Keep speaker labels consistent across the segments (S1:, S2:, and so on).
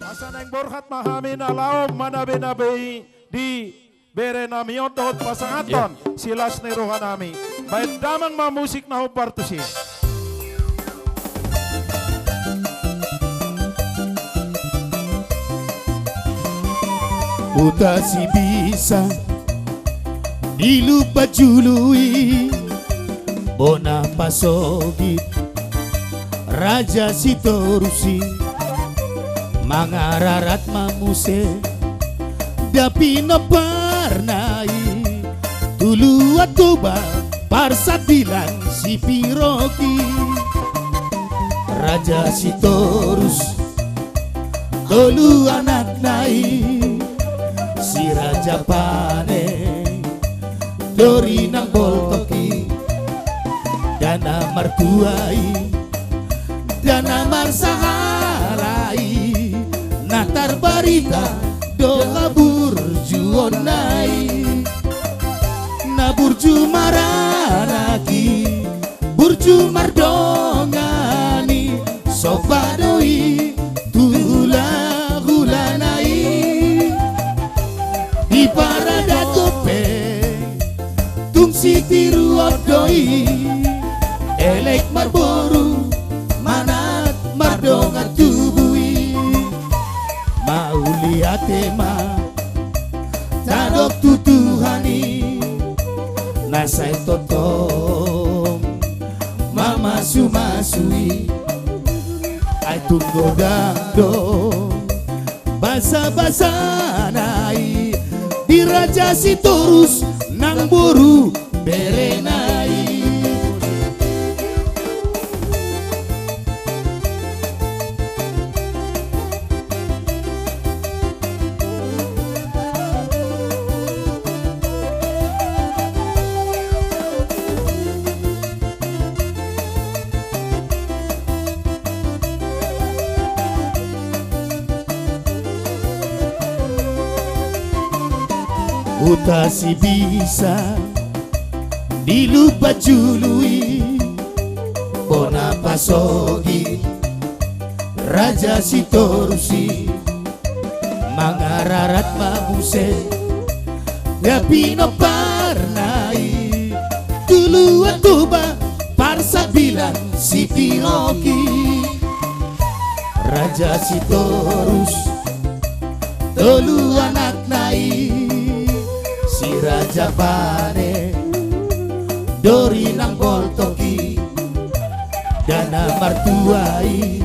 S1: Asaneng borhat mahamin alaom manabe-nabe di berenamion tohot pasangaton silas ni rohanami. Baik damang mamusik na hupartusin.
S2: Uta si bisa dilupa jului bona pasogit raja si torusi mangararat mamuse dapi no parnai tulu atuba parsat bilang si piroki raja si torus tolu anak nai si raja pane dori nang boltoki dana martuai dana marsahalai natar barita do burju onai na burju maranaki burju mardongani sofadoi tula gulanai di parada tope tung si tiru odoi elek marboru manat mardonga tubui mau liate ma tadok tutuhani nasai totom mama sumasui ai tunggu dangdo basa-basa nai di raja si torus nang buru berenai. Uta si bisa dilupa jului bona pasogi raja si torusi mangararat mabuse tapi no parnai dulu atuba parsa bilang si piroki raja si torus tolu anak nai si raja pane dori nang boltoki dana martuai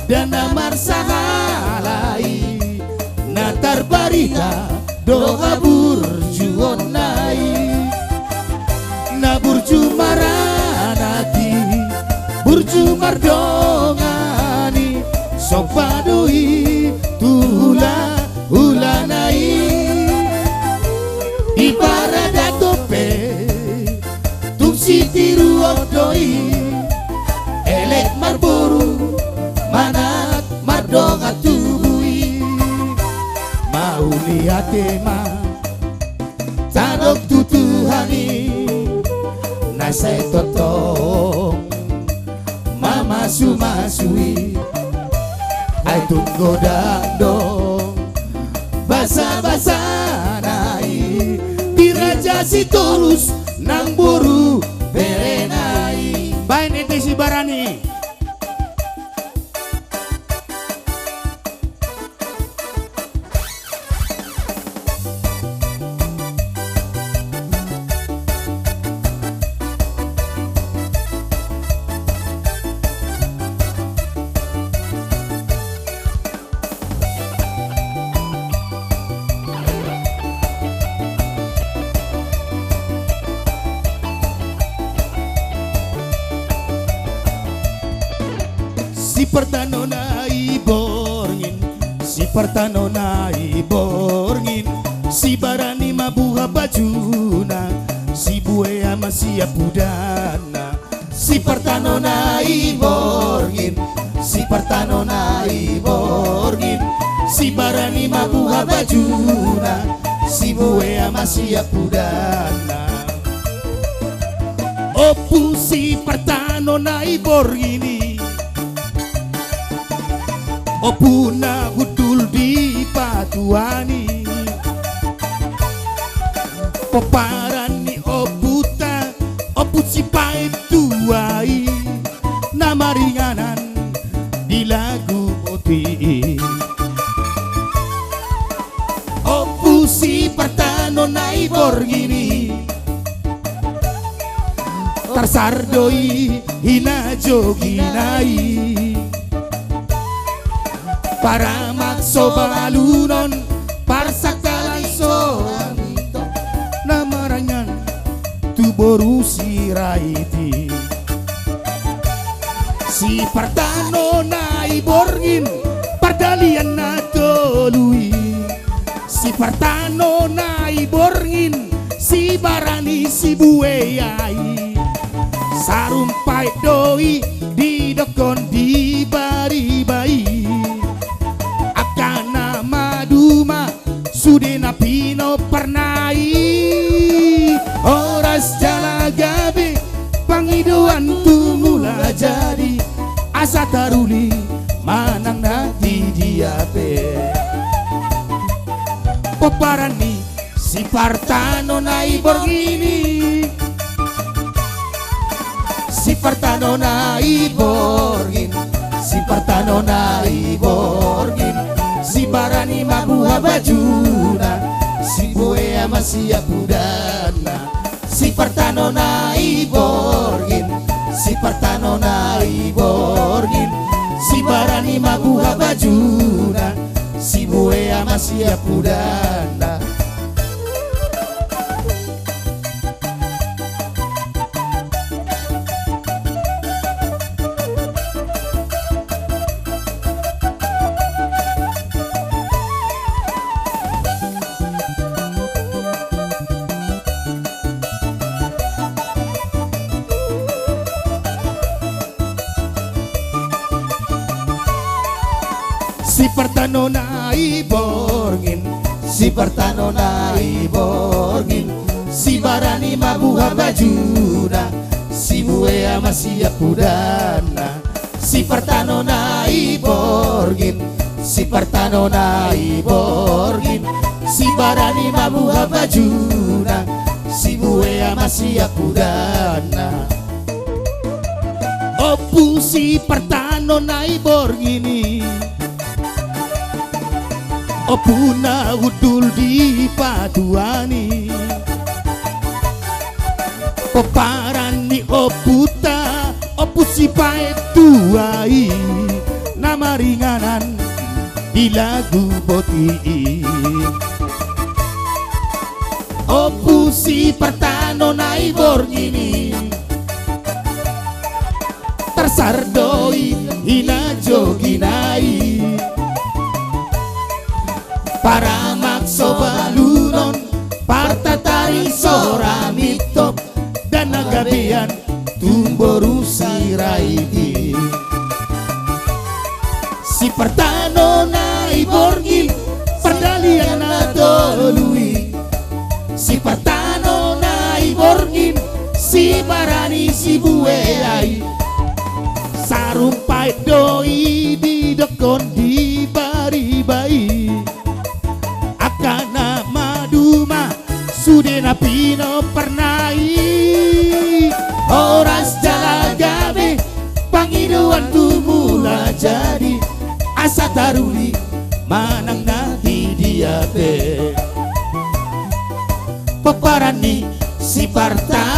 S2: dana marsahalai natar barita doa burju onai na burju maranati burju mardongani sopadoi tula ulanai di parada tope tung si tiru odoi elek marboru manat mardonga tubui mau liate ma tadok tutuhani nasai totong mama sumasui ai tunggu dangdong basa-basa nai di raja si torus nang buru berenai. Baik nete si barani si pertanona iborngin si pertanona iborngin si barani mabuha bajuna si buaya masih pudana si pertanona iborngin si pertanona iborngin si barani mabuha bajuna si buaya masih pudana opu si pertanona iborngini Opuna hudul di patuani Poparani oputa Oput si paip tuai Nama ringanan di lagu putih Opu si partano nai borgini Tarsardoi hina joginai Para makso balunon Parsakalan so Namaranyan Tu borusi raiti Si partano na iborgin Pardalian na tolui Si partano na iborgin Si barani si bueyai Sarumpai doi di dokon di bari-bai Akana maduma sudena pino pernai Oras jalagabe pangiduan tu mula jadi Asa taruli manang nanti diape Poparani si partano nai borgini Si partano nai borgin Si partano nai borgin Si barani mabuha bajuna Si buaya masih pudana Si partano nai borgin Si partano nai borgin Si barani mabuha bajuna Si buaya masih pudana Si partano nai borgin Si partano nai borgin Si barani mabuha bajuna Si buaya masih pudana Si partano nai borgin Si partano nai borgin Si barani mabuha bajuna Si buaya masih pudana Opu si partano nai borgini Opuna hudul di patuani Poparani oputa Oput si pae tuai Nama ringanan di lagu putih Opu si partano nai borgini Tarsardoi hina joginai Para makso balunon Partatari soramitop Dan nagabian tumborusi raiti Si partano nai borgin Pardalian na tolui Si partano nai borgin Si barani si bueyai Sarumpai doi di dokon di bari-bai Akana maduma sudena pino pernai Oras jalagabe pangiduan tu mula jadi Asa taruli manang nanti diape Peparani si parta